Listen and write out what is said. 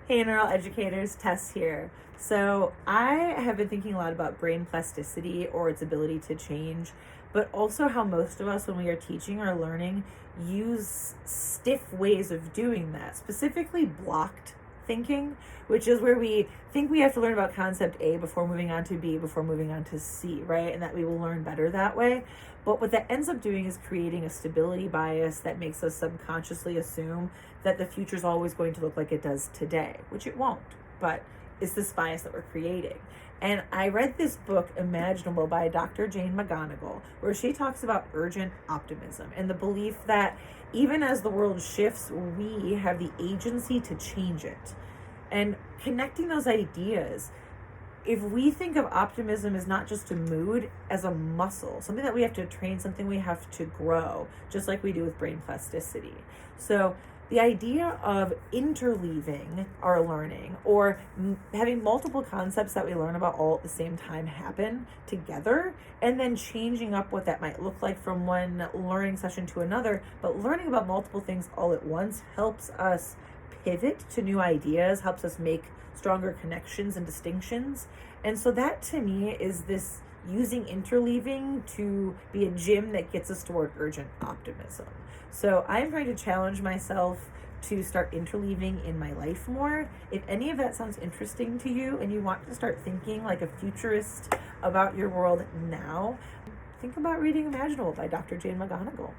Hey, Neural Educators, Tess here. So, I have been thinking a lot about brain plasticity or its ability to change, but also how most of us, when we are teaching or learning, use stiff ways of doing that, specifically blocked thinking, which is where we think we have to learn about concept A before moving on to B, before moving on to C, right? And that we will learn better that way. But what that ends up doing is creating a stability bias that makes us subconsciously assume that the future is always going to look like it does today, which it won't. But it's this bias that we're creating. And I read this book, Imaginable, by Dr. Jane McGonigal, where she talks about urgent optimism and the belief that even as the world shifts, we have the agency to change it. And connecting those ideas, if we think of optimism as not just a mood, as a muscle, something that we have to train, something we have to grow, just like we do with brain plasticity. So the idea of interleaving our learning or having multiple concepts that we learn about all at the same time happen together, and then changing up what that might look like from one learning session to another, but learning about multiple things all at once helps us pivot to new ideas, helps us make stronger connections and distinctions. And so that to me is this using interleaving to be a gym that gets us toward urgent optimism. So I'm going to challenge myself to start interleaving in my life more. If any of that sounds interesting to you and you want to start thinking like a futurist about your world now, think about reading Imaginable by Dr. Jane McGonigal.